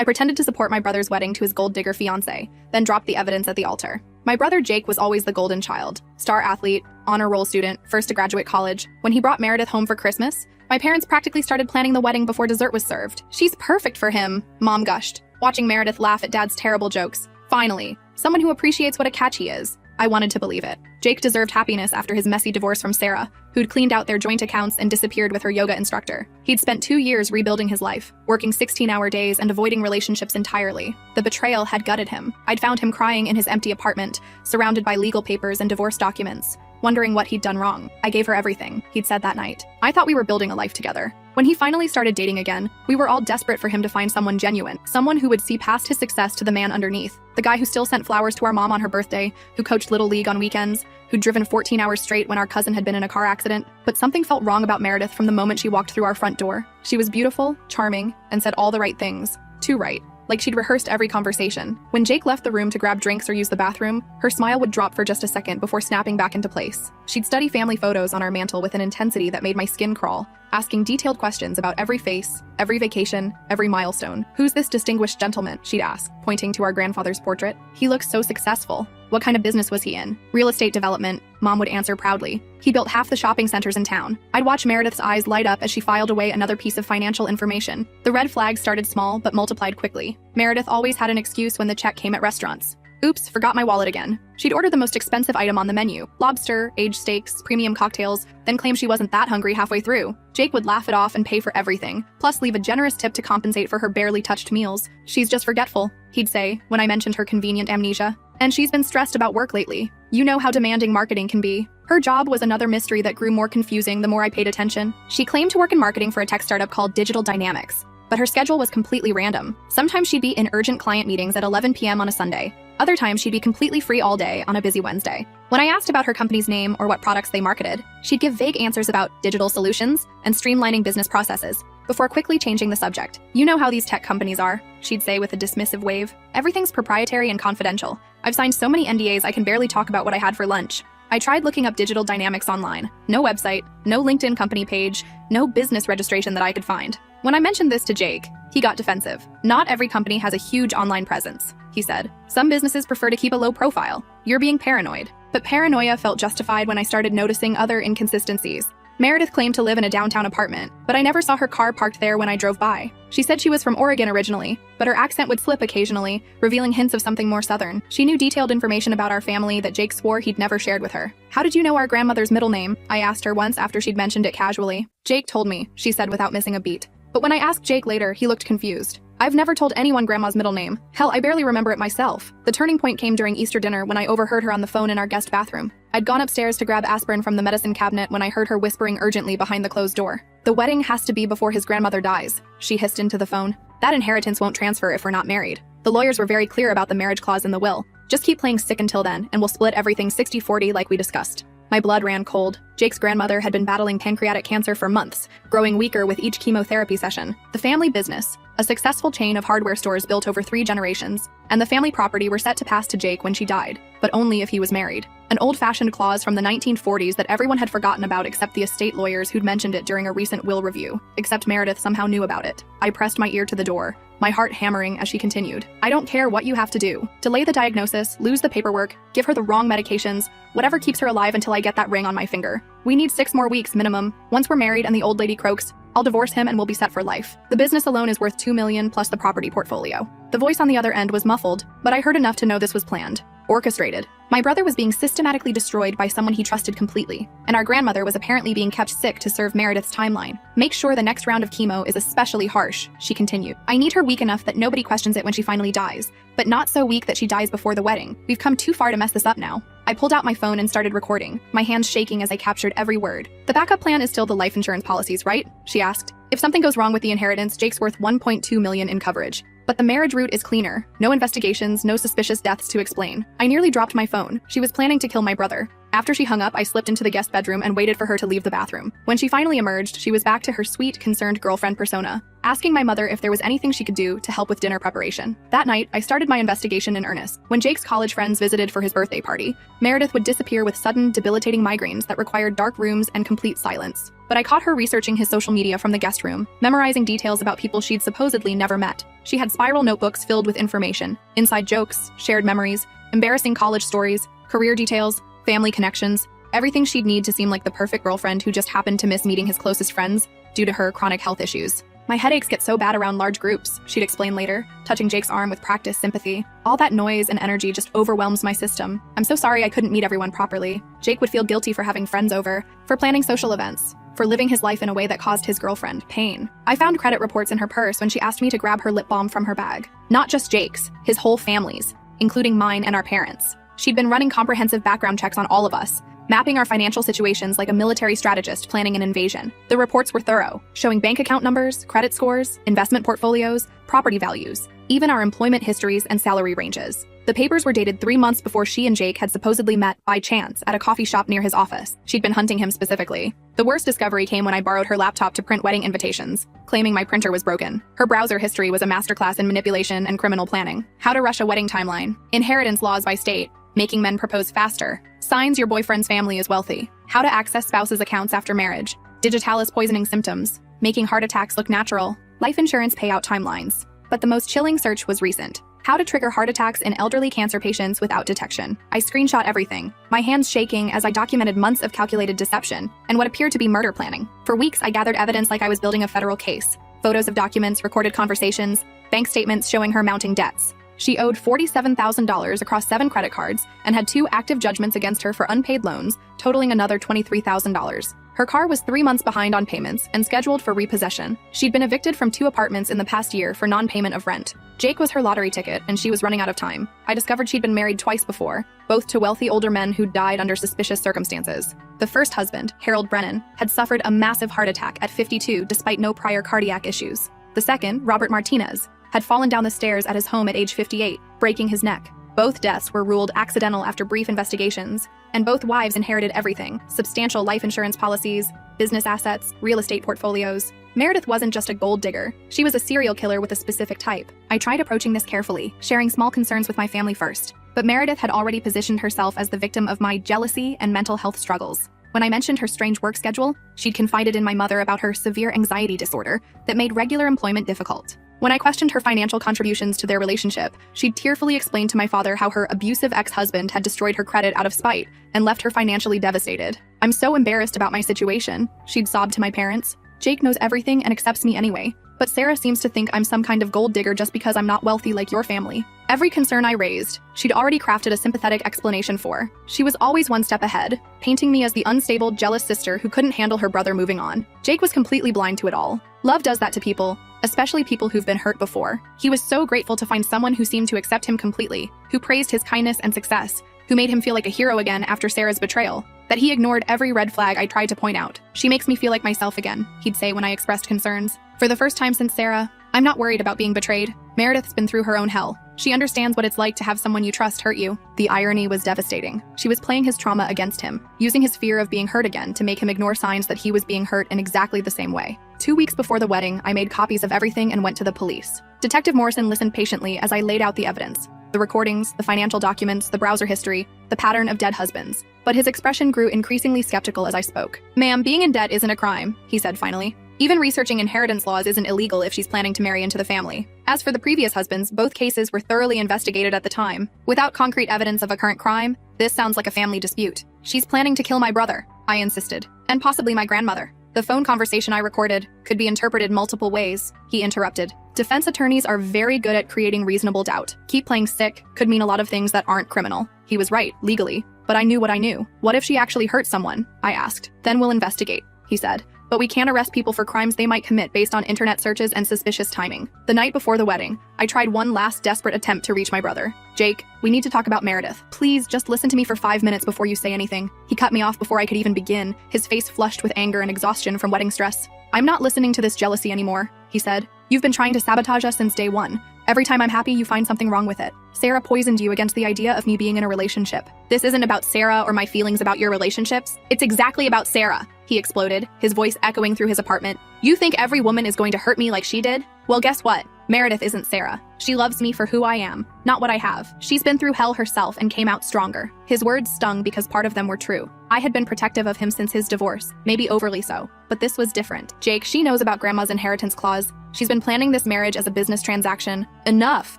I pretended to support my brother's wedding to his gold digger fiancé, then dropped the evidence at the altar. My brother Jake was always the golden child, star athlete, honor roll student, first to graduate college. When he brought Meredith home for Christmas, my parents practically started planning the wedding before dessert was served. She's perfect for him, Mom gushed, watching Meredith laugh at Dad's terrible jokes. Finally, someone who appreciates what a catch he is. I wanted to believe it. Jake deserved happiness after his messy divorce from Sarah, who'd cleaned out their joint accounts and disappeared with her yoga instructor. He'd spent 2 years rebuilding his life, working 16-hour days and avoiding relationships entirely. The betrayal had gutted him. I'd found him crying in his empty apartment, surrounded by legal papers and divorce documents, wondering what he'd done wrong. I gave her everything, he'd said that night. I thought we were building a life together. When he finally started dating again, we were all desperate for him to find someone genuine, someone who would see past his success to the man underneath, the guy who still sent flowers to our mom on her birthday, who coached Little League on weekends, who'd driven 14 hours straight when our cousin had been in a car accident. But something felt wrong about Meredith from the moment she walked through our front door. She was beautiful, charming, and said all the right things. Too right. Like she'd rehearsed every conversation. When Jake left the room to grab drinks or use the bathroom, her smile would drop for just a second before snapping back into place. She'd study family photos on our mantle with an intensity that made my skin crawl, asking detailed questions about every face, every vacation, every milestone. "Who's this distinguished gentleman?" she'd ask, pointing to our grandfather's portrait. "He looks so successful. What kind of business was he in?" "Real estate development," Mom would answer proudly. "He built half the shopping centers in town." I'd watch Meredith's eyes light up as she filed away another piece of financial information. The red flags started small but multiplied quickly. Meredith always had an excuse when the check came at restaurants. "Oops, forgot my wallet again." She'd order the most expensive item on the menu, lobster, aged steaks, premium cocktails, then claim she wasn't that hungry halfway through. Jake would laugh it off and pay for everything, plus leave a generous tip to compensate for her barely touched meals. "She's just forgetful," he'd say, when I mentioned her convenient amnesia. "And she's been stressed about work lately. You know how demanding marketing can be." Her job was another mystery that grew more confusing the more I paid attention. She claimed to work in marketing for a tech startup called Digital Dynamics, but her schedule was completely random. Sometimes she'd be in urgent client meetings at 11 p.m. on a Sunday. Other times she'd be completely free all day on a busy Wednesday. When I asked about her company's name or what products they marketed, she'd give vague answers about digital solutions and streamlining business processes, before quickly changing the subject. "You know how these tech companies are," she'd say with a dismissive wave. "Everything's proprietary and confidential. I've signed so many NDAs I can barely talk about what I had for lunch." I tried looking up Digital Dynamics online. No website, no LinkedIn company page, no business registration that I could find. When I mentioned this to Jake, he got defensive. "Not every company has a huge online presence," he said. "Some businesses prefer to keep a low profile. You're being paranoid." But paranoia felt justified when I started noticing other inconsistencies. Meredith claimed to live in a downtown apartment, but I never saw her car parked there when I drove by. She said she was from Oregon originally, but her accent would slip occasionally, revealing hints of something more southern. She knew detailed information about our family that Jake swore he'd never shared with her. "How did you know our grandmother's middle name?" I asked her once after she'd mentioned it casually. "Jake told me," she said without missing a beat. But when I asked Jake later, he looked confused. "I've never told anyone Grandma's middle name. Hell, I barely remember it myself." The turning point came during Easter dinner when I overheard her on the phone in our guest bathroom. I'd gone upstairs to grab aspirin from the medicine cabinet when I heard her whispering urgently behind the closed door. "The wedding has to be before his grandmother dies," she hissed into the phone. "That inheritance won't transfer if we're not married. The lawyers were very clear about the marriage clause in the will. Just keep playing sick until then, and we'll split everything 60-40 like we discussed." My blood ran cold. Jake's grandmother had been battling pancreatic cancer for months, growing weaker with each chemotherapy session. The family business, a successful chain of hardware stores built over 3 generations, and the family property were set to pass to Jake when she died, but only if he was married. An old-fashioned clause from the 1940s that everyone had forgotten about except the estate lawyers who'd mentioned it during a recent will review. Except Meredith somehow knew about it. I pressed my ear to the door, my heart hammering as she continued. "I don't care what you have to do. Delay the diagnosis, lose the paperwork, give her the wrong medications, whatever keeps her alive until I get that ring on my finger. We need 6 more weeks minimum. Once we're married and the old lady croaks, I'll divorce him and we'll be set for life. The business alone is worth $2 million plus the property portfolio." The voice on the other end was muffled, but I heard enough to know this was planned. Orchestrated. My brother was being systematically destroyed by someone he trusted completely, and our grandmother was apparently being kept sick to serve Meredith's timeline. "Make sure the next round of chemo is especially harsh," she continued. "I need her weak enough that nobody questions it when she finally dies, but not so weak that she dies before the wedding. We've come too far to mess this up now." I pulled out my phone and started recording, my hands shaking as I captured every word. "The backup plan is still the life insurance policies, right?" she asked. "If something goes wrong with the inheritance, Jake's worth $1.2 million in coverage. But the marriage route is cleaner. No investigations, no suspicious deaths to explain." I nearly dropped my phone. She was planning to kill my brother. After she hung up, I slipped into the guest bedroom and waited for her to leave the bathroom. When she finally emerged, she was back to her sweet, concerned girlfriend persona, asking my mother if there was anything she could do to help with dinner preparation. That night, I started my investigation in earnest. When Jake's college friends visited for his birthday party, Meredith would disappear with sudden, debilitating migraines that required dark rooms and complete silence. But I caught her researching his social media from the guest room, memorizing details about people she'd supposedly never met. She had spiral notebooks filled with information, inside jokes, shared memories, embarrassing college stories, career details, family connections, everything she'd need to seem like the perfect girlfriend who just happened to miss meeting his closest friends due to her chronic health issues. My headaches get so bad around large groups, she'd explain later, touching Jake's arm with practiced sympathy. All that noise and energy just overwhelms my system. I'm so sorry I couldn't meet everyone properly. Jake would feel guilty for having friends over, for planning social events, for living his life in a way that caused his girlfriend pain. I found credit reports in her purse when she asked me to grab her lip balm from her bag. Not just Jake's, his whole family's, including mine and our parents'. She'd been running comprehensive background checks on all of us, mapping our financial situations like a military strategist planning an invasion. The reports were thorough, showing bank account numbers, credit scores, investment portfolios, property values, even our employment histories and salary ranges. The papers were dated 3 months before she and Jake had supposedly met by chance at a coffee shop near his office. She'd been hunting him specifically. The worst discovery came when I borrowed her laptop to print wedding invitations, claiming my printer was broken. Her browser history was a masterclass in manipulation and criminal planning. How to rush a wedding timeline, inheritance laws by state, making men propose faster, signs your boyfriend's family is wealthy, how to access spouses' accounts after marriage, digitalis poisoning symptoms, making heart attacks look natural, life insurance payout timelines. But the most chilling search was recent. How to trigger heart attacks in elderly cancer patients without detection. I screenshot everything, my hands shaking as I documented months of calculated deception and what appeared to be murder planning. For weeks, I gathered evidence like I was building a federal case. Photos of documents, recorded conversations, bank statements showing her mounting debts. She owed $47,000 across 7 credit cards and had 2 active judgments against her for unpaid loans, totaling another $23,000. Her car was 3 months behind on payments and scheduled for repossession. She'd been evicted from 2 apartments in the past year for non-payment of rent. Jake was her lottery ticket, and she was running out of time. I discovered she'd been married twice before, both to wealthy older men who died under suspicious circumstances. The first husband, Harold Brennan, had suffered a massive heart attack at 52 despite no prior cardiac issues. The second, Robert Martinez, had fallen down the stairs at his home at age 58, breaking his neck. Both deaths were ruled accidental after brief investigations, and both wives inherited everything: substantial life insurance policies, business assets, real estate portfolios. Meredith wasn't just a gold digger, she was a serial killer with a specific type. I tried approaching this carefully, sharing small concerns with my family first. But Meredith had already positioned herself as the victim of my jealousy and mental health struggles. When I mentioned her strange work schedule, she'd confided in my mother about her severe anxiety disorder that made regular employment difficult. When I questioned her financial contributions to their relationship, she'd tearfully explained to my father how her abusive ex-husband had destroyed her credit out of spite and left her financially devastated. "I'm so embarrassed about my situation," she'd sobbed to my parents. "Jake knows everything and accepts me anyway. But Sarah seems to think I'm some kind of gold digger just because I'm not wealthy like your family." Every concern I raised, she'd already crafted a sympathetic explanation for. She was always one step ahead, painting me as the unstable, jealous sister who couldn't handle her brother moving on. Jake was completely blind to it all. Love does that to people, especially people who've been hurt before. He was so grateful to find someone who seemed to accept him completely, who praised his kindness and success, who made him feel like a hero again after Sarah's betrayal, that he ignored every red flag I tried to point out. "She makes me feel like myself again," he'd say when I expressed concerns. "For the first time since Sarah, I'm not worried about being betrayed. Meredith's been through her own hell. She understands what it's like to have someone you trust hurt you." The irony was devastating. She was playing his trauma against him, using his fear of being hurt again to make him ignore signs that he was being hurt in exactly the same way. 2 weeks before the wedding, I made copies of everything and went to the police. Detective Morrison listened patiently as I laid out the evidence: the recordings, the financial documents, the browser history, the pattern of dead husbands. But his expression grew increasingly skeptical as I spoke. "Ma'am, being in debt isn't a crime," he said finally. "Even researching inheritance laws isn't illegal if she's planning to marry into the family." As for the previous husbands, both cases were thoroughly investigated at the time. Without concrete evidence of a current crime, this sounds like a family dispute. "She's planning to kill my brother," I insisted, "and possibly my grandmother." "The phone conversation I recorded could be interpreted multiple ways," he interrupted. "Defense attorneys are very good at creating reasonable doubt. Keep playing sick could mean a lot of things that aren't criminal." He was right, legally, but I knew what I knew. "What if she actually hurt someone?" I asked. "Then we'll investigate," he said. "But we can't arrest people for crimes they might commit based on internet searches and suspicious timing." The night before the wedding, I tried one last desperate attempt to reach my brother. "Jake, we need to talk about Meredith. Please, just listen to me for 5 minutes before you say anything." He cut me off before I could even begin, his face flushed with anger and exhaustion from wedding stress. "I'm not listening to this jealousy anymore," he said. "You've been trying to sabotage us since day one. Every time I'm happy, you find something wrong with it. Sarah poisoned you against the idea of me being in a relationship. This isn't about Sarah or my feelings about your relationships. It's exactly about Sarah, he exploded, his voice echoing through his apartment. You think every woman is going to hurt me like she did? Well, guess what? Meredith isn't Sarah. She loves me for who I am, not what I have. She's been through hell herself and came out stronger. His words stung because part of them were true. I had been protective of him since his divorce, maybe overly so. But this was different. Jake, she knows about Grandma's inheritance clause. She's been planning this marriage as a business transaction. Enough!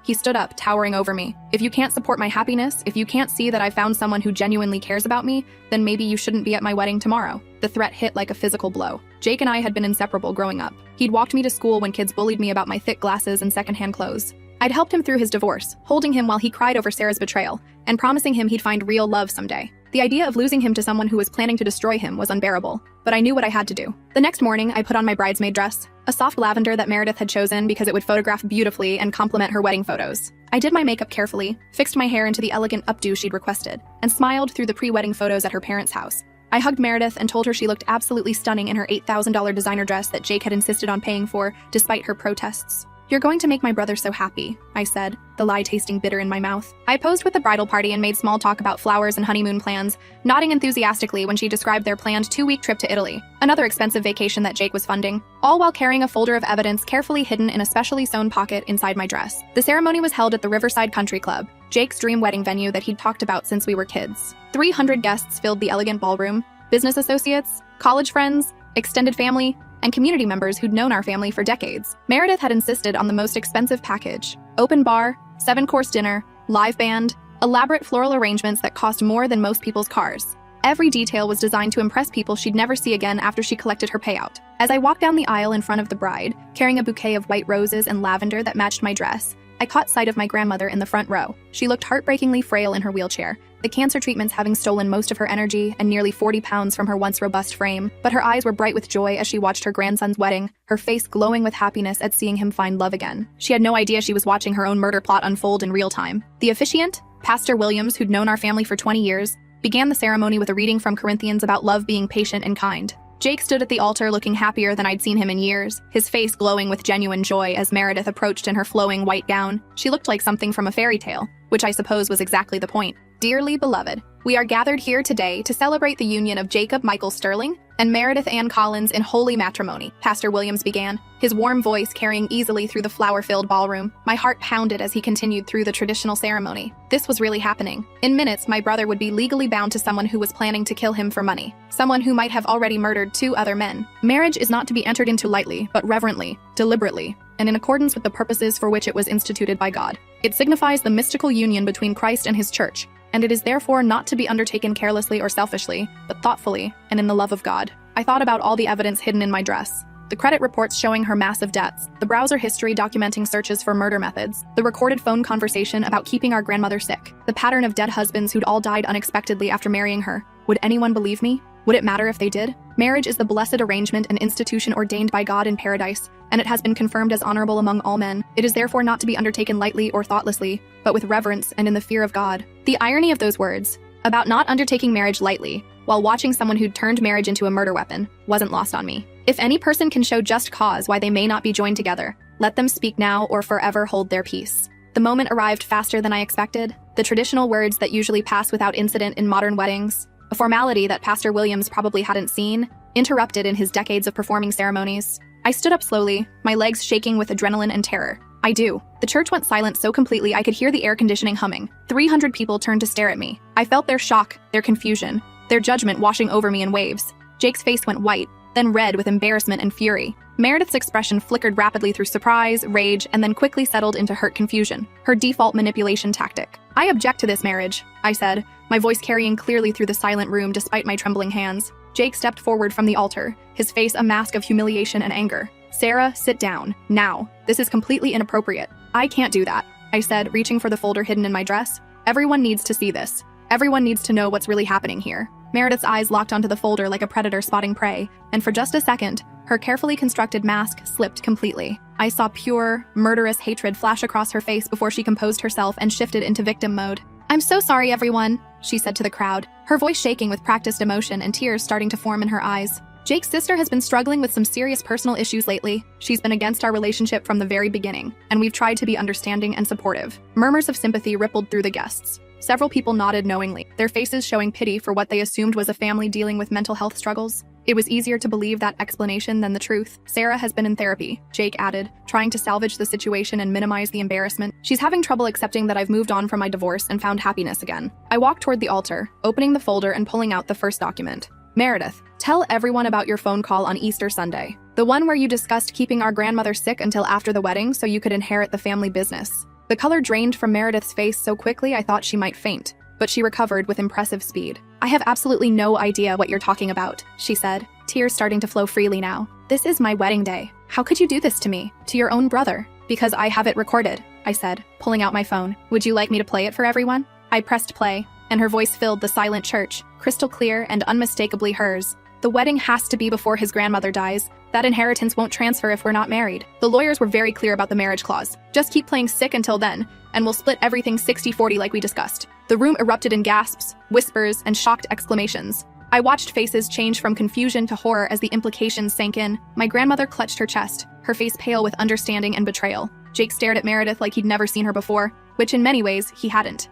He stood up, towering over me. If you can't support my happiness, if you can't see that I found someone who genuinely cares about me, then maybe you shouldn't be at my wedding tomorrow. The threat hit like a physical blow. Jake and I had been inseparable growing up. He'd walked me to school when kids bullied me about my thick glasses and secondhand clothes. I'd helped him through his divorce, holding him while he cried over Sarah's betrayal, and promising him he'd find real love someday. The idea of losing him to someone who was planning to destroy him was unbearable, but I knew what I had to do. The next morning, I put on my bridesmaid dress, a soft lavender that Meredith had chosen because it would photograph beautifully and complement her wedding photos. I did my makeup carefully, fixed my hair into the elegant updo she'd requested, and smiled through the pre-wedding photos at her parents' house. I hugged Meredith and told her she looked absolutely stunning in her $8,000 designer dress that Jake had insisted on paying for, despite her protests. You're going to make my brother so happy, I said, the lie tasting bitter in my mouth. I posed with the bridal party and made small talk about flowers and honeymoon plans, nodding enthusiastically when she described their planned 2-week trip to Italy, another expensive vacation that Jake was funding, all while carrying a folder of evidence carefully hidden in a specially sewn pocket inside my dress. The ceremony was held at the Riverside Country Club, Jake's dream wedding venue that he'd talked about since we were kids. 300 guests filled the elegant ballroom, business associates, college friends, extended family, and community members who'd known our family for decades. Meredith had insisted on the most expensive package: open bar, 7-course dinner, live band, elaborate floral arrangements that cost more than most people's cars. Every detail was designed to impress people she'd never see again after she collected her payout. As I walked down the aisle in front of the bride, carrying a bouquet of white roses and lavender that matched my dress, I caught sight of my grandmother in the front row. She looked heartbreakingly frail in her wheelchair, the cancer treatments having stolen most of her energy and nearly 40 pounds from her once robust frame, but her eyes were bright with joy as she watched her grandson's wedding, her face glowing with happiness at seeing him find love again. She had no idea she was watching her own murder plot unfold in real time. The officiant, Pastor Williams, who'd known our family for 20 years, began the ceremony with a reading from Corinthians about love being patient and kind. Jake stood at the altar looking happier than I'd seen him in years, his face glowing with genuine joy as Meredith approached in her flowing white gown. She looked like something from a fairy tale, which I suppose was exactly the point. Dearly beloved, we are gathered here today to celebrate the union of Jacob Michael Sterling and Meredith Ann Collins in holy matrimony, Pastor Williams began, his warm voice carrying easily through the flower-filled ballroom. My heart pounded as he continued through the traditional ceremony. This was really happening. In minutes, my brother would be legally bound to someone who was planning to kill him for money, someone who might have already murdered 2 other men. Marriage is not to be entered into lightly, but reverently, deliberately, and in accordance with the purposes for which it was instituted by God. It signifies the mystical union between Christ and his church, and it is therefore not to be undertaken carelessly or selfishly, but thoughtfully and in the love of God. I thought about all the evidence hidden in my dress. The credit reports showing her massive debts, the browser history documenting searches for murder methods, the recorded phone conversation about keeping our grandmother sick, the pattern of dead husbands who'd all died unexpectedly after marrying her. Would anyone believe me? Would it matter if they did? Marriage is the blessed arrangement and institution ordained by God in paradise, and it has been confirmed as honorable among all men. It is therefore not to be undertaken lightly or thoughtlessly, but with reverence and in the fear of God. The irony of those words, about not undertaking marriage lightly, while watching someone who'd turned marriage into a murder weapon, wasn't lost on me. If any person can show just cause why they may not be joined together, let them speak now or forever hold their peace. The moment arrived faster than I expected. The traditional words that usually pass without incident in modern weddings, a formality that Pastor Williams probably hadn't seen, interrupted in his decades of performing ceremonies. I stood up slowly, my legs shaking with adrenaline and terror. I do. The church went silent so completely I could hear the air conditioning humming. 300 people turned to stare at me. I felt their shock, their confusion, their judgment washing over me in waves. Jake's face went white, then red with embarrassment and fury. Meredith's expression flickered rapidly through surprise, rage, and then quickly settled into hurt confusion, her default manipulation tactic. I object to this marriage, I said, my voice carrying clearly through the silent room despite my trembling hands. Jake stepped forward from the altar, his face a mask of humiliation and anger. Sarah, sit down, now. This is completely inappropriate. I can't do that, I said, reaching for the folder hidden in my dress. Everyone needs to see this. Everyone needs to know what's really happening here. Meredith's eyes locked onto the folder like a predator spotting prey, and for just a second, her carefully constructed mask slipped completely. I saw pure, murderous hatred flash across her face before she composed herself and shifted into victim mode. I'm so sorry, everyone, she said to the crowd, her voice shaking with practiced emotion and tears starting to form in her eyes. Jake's sister has been struggling with some serious personal issues lately. She's been against our relationship from the very beginning, and we've tried to be understanding and supportive. Murmurs of sympathy rippled through the guests. Several people nodded knowingly, their faces showing pity for what they assumed was a family dealing with mental health struggles. It was easier to believe that explanation than the truth. Sarah has been in therapy, Jake added, trying to salvage the situation and minimize the embarrassment. She's having trouble accepting that I've moved on from my divorce and found happiness again. I walked toward the altar, opening the folder and pulling out the first document. Meredith, tell everyone about your phone call on Easter Sunday. The one where you discussed keeping our grandmother sick until after the wedding so you could inherit the family business. The color drained from Meredith's face so quickly I thought she might faint, but she recovered with impressive speed. I have absolutely no idea what you're talking about, she said, tears starting to flow freely now. This is my wedding day. How could you do this to me? To your own brother? Because I have it recorded, I said, pulling out my phone. Would you like me to play it for everyone? I pressed play, and her voice filled the silent church, crystal clear and unmistakably hers. The wedding has to be before his grandmother dies. That inheritance won't transfer if we're not married. The lawyers were very clear about the marriage clause. Just keep playing sick until then, and we'll split everything 60-40 like we discussed. The room erupted in gasps, whispers, and shocked exclamations. I watched faces change from confusion to horror as the implications sank in. My grandmother clutched her chest, her face pale with understanding and betrayal. Jake stared at Meredith like he'd never seen her before, which in many ways, he hadn't.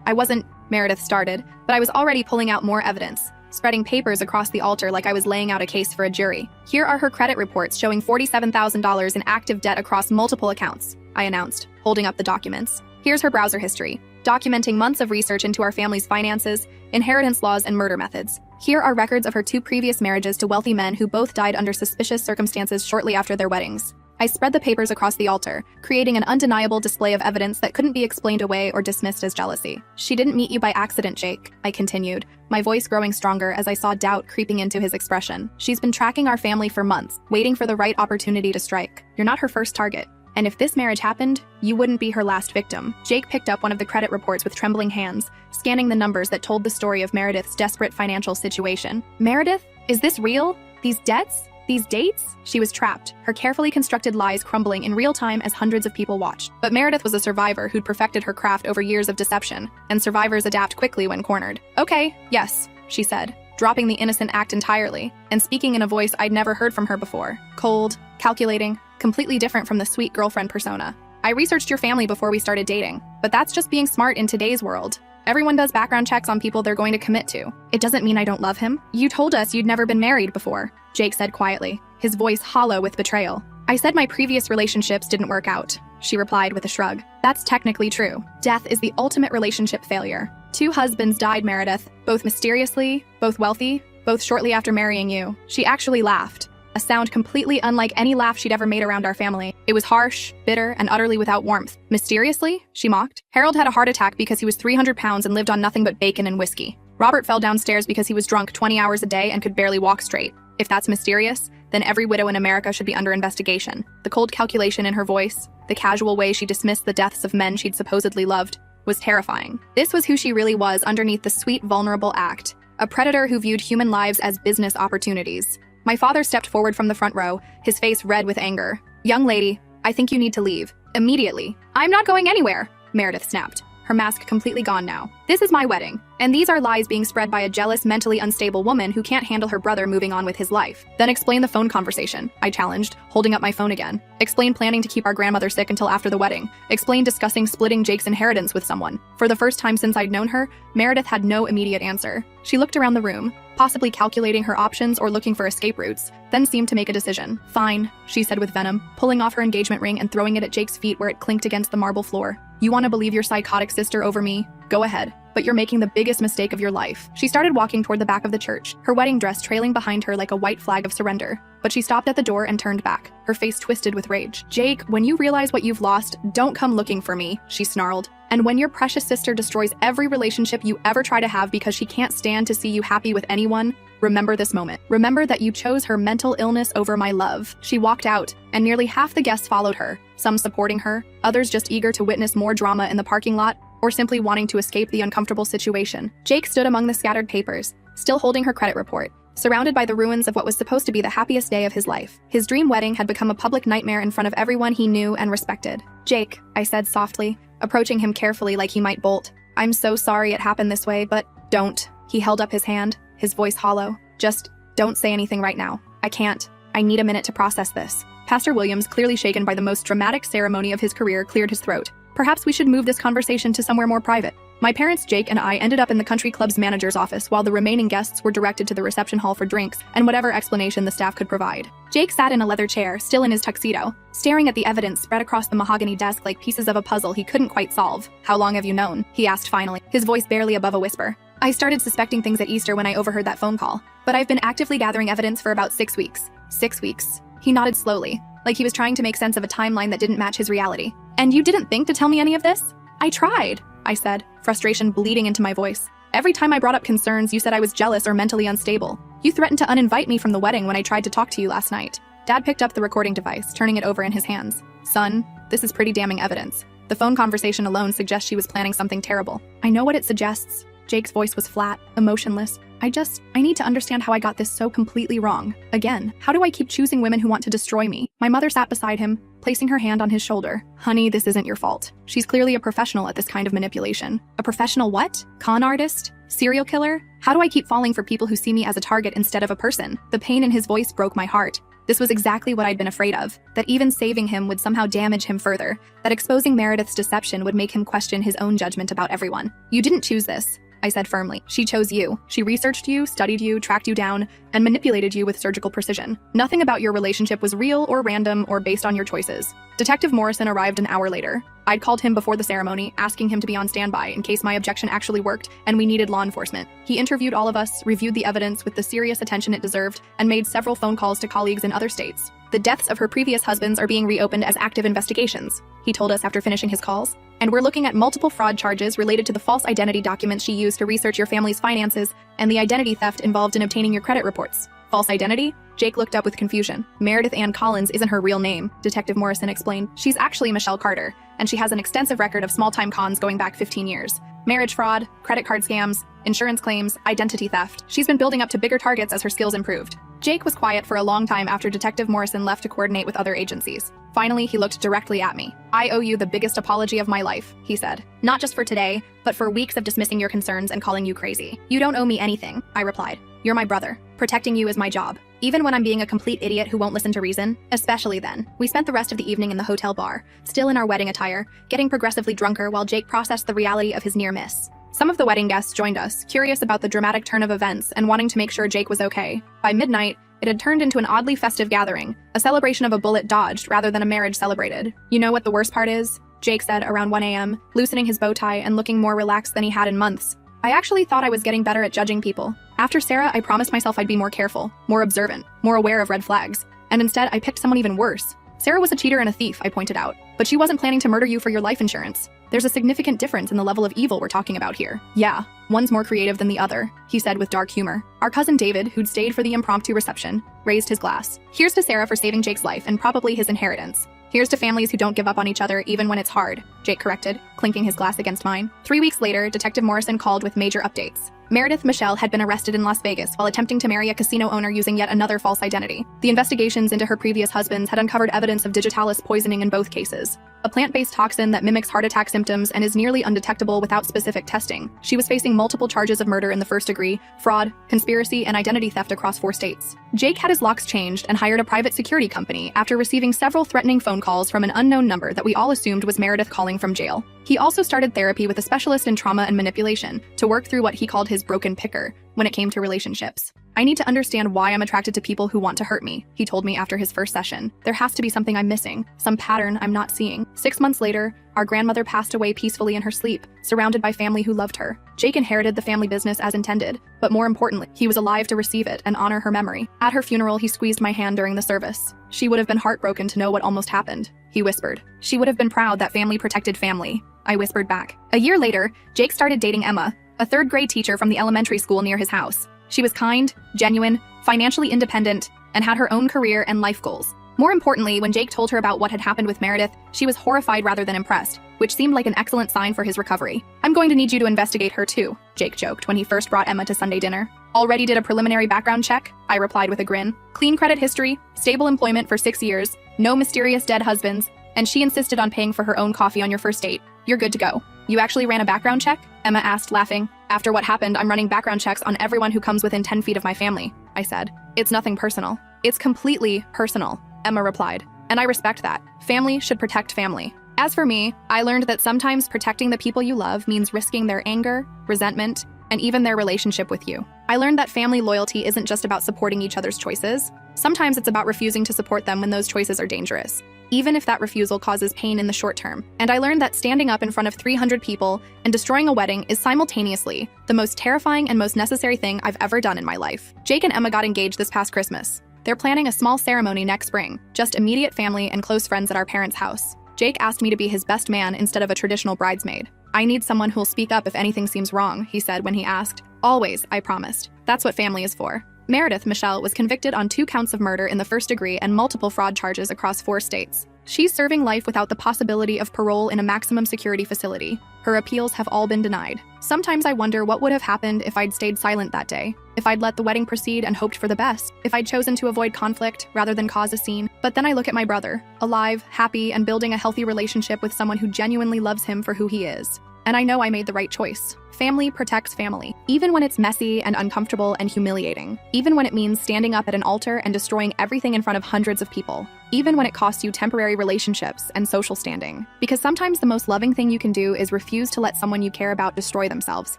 I wasn't, Meredith started, but I was already pulling out more evidence, spreading papers across the altar like I was laying out a case for a jury. Here are her credit reports showing $47,000 in active debt across multiple accounts, I announced, holding up the documents. Here's her browser history, documenting months of research into our family's finances, inheritance laws, and murder methods. Here are records of her 2 previous marriages to wealthy men who both died under suspicious circumstances shortly after their weddings. I spread the papers across the altar, creating an undeniable display of evidence that couldn't be explained away or dismissed as jealousy. She didn't meet you by accident, Jake, I continued, my voice growing stronger as I saw doubt creeping into his expression. She's been tracking our family for months, waiting for the right opportunity to strike. You're not her first target. And if this marriage happened, you wouldn't be her last victim. Jake picked up one of the credit reports with trembling hands, scanning the numbers that told the story of Meredith's desperate financial situation. Meredith? Is this real? These debts? These dates? She was trapped, her carefully constructed lies crumbling in real time as hundreds of people watched. But Meredith was a survivor who'd perfected her craft over years of deception, and survivors adapt quickly when cornered. Okay, yes, she said, dropping the innocent act entirely, and speaking in a voice I'd never heard from her before. Cold, calculating, completely different from the sweet girlfriend persona. I researched your family before we started dating, but that's just being smart in today's world. Everyone does background checks on people they're going to commit to. It doesn't mean I don't love him. You told us you'd never been married before, Jake said quietly, his voice hollow with betrayal. I said my previous relationships didn't work out, she replied with a shrug. That's technically true. Death is the ultimate relationship failure. 2 husbands died, Meredith, both mysteriously, both wealthy, both shortly after marrying you. She actually laughed, a sound completely unlike any laugh she'd ever made around our family. It was harsh, bitter, and utterly without warmth. Mysteriously? She mocked. Harold had a heart attack because he was 300 pounds and lived on nothing but bacon and whiskey. Robert fell downstairs because he was drunk 20 hours a day and could barely walk straight. If that's mysterious, then every widow in America should be under investigation. The cold calculation in her voice, the casual way she dismissed the deaths of men she'd supposedly loved, was terrifying. This was who she really was underneath the sweet, vulnerable act. A predator who viewed human lives as business opportunities. My father stepped forward from the front row, his face red with anger. Young lady, I think you need to leave. Immediately. I'm not going anywhere, Meredith snapped, her mask completely gone now. This is my wedding, and these are lies being spread by a jealous, mentally unstable woman who can't handle her brother moving on with his life. Then explain the phone conversation, I challenged, holding up my phone again. Explain planning to keep our grandmother sick until after the wedding. Explain discussing splitting Jake's inheritance with someone. For the first time since I'd known her, Meredith had no immediate answer. She looked around the room, possibly calculating her options or looking for escape routes, then seemed to make a decision. Fine, she said with venom, pulling off her engagement ring and throwing it at Jake's feet where it clinked against the marble floor. You want to believe your psychotic sister over me? Go ahead. But you're making the biggest mistake of your life. She started walking toward the back of the church, her wedding dress trailing behind her like a white flag of surrender. But she stopped at the door and turned back, her face twisted with rage. Jake, when you realize what you've lost, don't come looking for me, she snarled. And when your precious sister destroys every relationship you ever try to have because she can't stand to see you happy with anyone, remember this moment. Remember that you chose her mental illness over my love. She walked out, and nearly half the guests followed her, some supporting her, others just eager to witness more drama in the parking lot, or simply wanting to escape the uncomfortable situation. Jake stood among the scattered papers, still holding her credit report, surrounded by the ruins of what was supposed to be the happiest day of his life. His dream wedding had become a public nightmare in front of everyone he knew and respected. Jake, I said softly, approaching him carefully like he might bolt. I'm so sorry it happened this way, but don't. He held up his hand, his voice hollow. Just Don't say anything right now. I can't. I need a minute to process this. Pastor Williams, clearly shaken by the most dramatic ceremony of his career, cleared his throat. Perhaps we should move this conversation to somewhere more private. My parents, Jake, and I ended up in the country club's manager's office while the remaining guests were directed to the reception hall for drinks and whatever explanation the staff could provide. Jake sat in a leather chair, still in his tuxedo, staring at the evidence spread across the mahogany desk like pieces of a puzzle he couldn't quite solve. How long have you known? He asked finally, his voice barely above a whisper. I started suspecting things at Easter when I overheard that phone call, but I've been actively gathering evidence for about 6 weeks. 6 weeks. He nodded slowly, like he was trying to make sense of a timeline that didn't match his reality. And you didn't think to tell me any of this? I tried, I said, frustration bleeding into my voice. Every time I brought up concerns, you said I was jealous or mentally unstable. You threatened to uninvite me from the wedding when I tried to talk to you last night. Dad picked up the recording device, turning it over in his hands. Son, this is pretty damning evidence. The phone conversation alone suggests she was planning something terrible. I know what it suggests. Jake's voice was flat, emotionless. I need to understand how I got this so completely wrong. Again, how do I keep choosing women who want to destroy me? My mother sat beside him, placing her hand on his shoulder. Honey, this isn't your fault. She's clearly a professional at this kind of manipulation. A professional what? Con artist? Serial killer? How do I keep falling for people who see me as a target instead of a person? The pain in his voice broke my heart. This was exactly what I'd been afraid of, that even saving him would somehow damage him further, that exposing Meredith's deception would make him question his own judgment about everyone. You didn't choose this, I said firmly. She chose you. She researched you, studied you, tracked you down, and manipulated you with surgical precision. Nothing about your relationship was real or random or based on your choices. Detective Morrison arrived an hour later. I'd called him before the ceremony, asking him to be on standby in case my objection actually worked and we needed law enforcement. He interviewed all of us, reviewed the evidence with the serious attention it deserved, and made several phone calls to colleagues in other states. The deaths of her previous husbands are being reopened as active investigations, he told us after finishing his calls. And we're looking at multiple fraud charges related to the false identity documents she used to research your family's finances and the identity theft involved in obtaining your credit reports. False identity? Jake looked up with confusion. Meredith Ann Collins isn't her real name, Detective Morrison explained. She's actually Michelle Carter, and she has an extensive record of small-time cons going back 15 years. Marriage fraud, credit card scams, insurance claims, identity theft. She's been building up to bigger targets as her skills improved. Jake was quiet for a long time after Detective Morrison left to coordinate with other agencies. Finally, he looked directly at me. I owe you the biggest apology of my life, he said. Not just for today, but for weeks of dismissing your concerns and calling you crazy. You don't owe me anything, I replied. You're my brother. Protecting you is my job. Even when I'm being a complete idiot who won't listen to reason, especially then. We spent the rest of the evening in the hotel bar, still in our wedding attire, getting progressively drunker while Jake processed the reality of his near miss. Some of the wedding guests joined us, curious about the dramatic turn of events and wanting to make sure Jake was okay. By midnight, it had turned into an oddly festive gathering, a celebration of a bullet dodged rather than a marriage celebrated. You know what the worst part is? Jake said around 1 a.m., loosening his bow tie and looking more relaxed than he had in months. I actually thought I was getting better at judging people. After Sarah, I promised myself I'd be more careful, more observant, more aware of red flags. And instead, I picked someone even worse. Sarah was a cheater and a thief, I pointed out. But she wasn't planning to murder you for your life insurance. There's a significant difference in the level of evil we're talking about here. Yeah, one's more creative than the other, he said with dark humor. Our cousin David, who'd stayed for the impromptu reception, raised his glass. Here's to Sarah for saving Jake's life and probably his inheritance. Here's to families who don't give up on each other even when it's hard, Jake corrected, clinking his glass against mine. 3 weeks later, Detective Morrison called with major updates. Meredith Michelle had been arrested in Las Vegas while attempting to marry a casino owner using yet another false identity. The investigations into her previous husbands had uncovered evidence of digitalis poisoning in both cases, a plant-based toxin that mimics heart attack symptoms and is nearly undetectable without specific testing. She was facing multiple charges of murder in the first degree, fraud, conspiracy, and identity theft across 4 states. Jake had his locks changed and hired a private security company after receiving several threatening phone calls from an unknown number that we all assumed was Meredith calling from jail. He also started therapy with a specialist in trauma and manipulation to work through what he called his broken picker when it came to relationships. I need to understand why I'm attracted to people who want to hurt me, he told me after his first session. There has to be something I'm missing, some pattern I'm not seeing. 6 months later, our grandmother passed away peacefully in her sleep, surrounded by family who loved her. Jake inherited the family business as intended, but more importantly, he was alive to receive it and honor her memory. At her funeral, he squeezed my hand during the service. She would have been heartbroken to know what almost happened, he whispered. She would have been proud that family protected family, I whispered back. A year later, Jake started dating Emma, a 3rd-grade teacher from the elementary school near his house. She was kind, genuine, financially independent, and had her own career and life goals. More importantly, when Jake told her about what had happened with Meredith, she was horrified rather than impressed, which seemed like an excellent sign for his recovery. I'm going to need you to investigate her too, Jake joked when he first brought Emma to Sunday dinner. Already did a preliminary background check, I replied with a grin. Clean credit history, stable employment for 6 years, no mysterious dead husbands, and she insisted on paying for her own coffee on your first date. You're good to go. You actually ran a background check? Emma asked, laughing. After what happened, I'm running background checks on everyone who comes within 10 feet of my family, I said. It's nothing personal. It's completely personal, Emma replied. And I respect that. Family should protect family. As for me, I learned that sometimes protecting the people you love means risking their anger, resentment, and even their relationship with you. I learned that family loyalty isn't just about supporting each other's choices. Sometimes it's about refusing to support them when those choices are dangerous, even if that refusal causes pain in the short term. And I learned that standing up in front of 300 people and destroying a wedding is simultaneously the most terrifying and most necessary thing I've ever done in my life. Jake and Emma got engaged this past Christmas. They're planning a small ceremony next spring, just immediate family and close friends at our parents' house. Jake asked me to be his best man instead of a traditional bridesmaid. I need someone who'll speak up if anything seems wrong, he said when he asked. Always, I promised. That's what family is for. Meredith Michelle was convicted on 2 counts of murder in the first degree and multiple fraud charges across 4 states. She's serving life without the possibility of parole in a maximum security facility. Her appeals have all been denied. Sometimes I wonder what would have happened if I'd stayed silent that day, if I'd let the wedding proceed and hoped for the best, if I'd chosen to avoid conflict rather than cause a scene. But then I look at my brother, alive, happy, and building a healthy relationship with someone who genuinely loves him for who he is. And I know I made the right choice. Family protects family, even when it's messy and uncomfortable and humiliating, even when it means standing up at an altar and destroying everything in front of hundreds of people, even when it costs you temporary relationships and social standing. Because sometimes the most loving thing you can do is refuse to let someone you care about destroy themselves,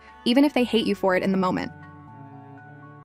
even if they hate you for it in the moment.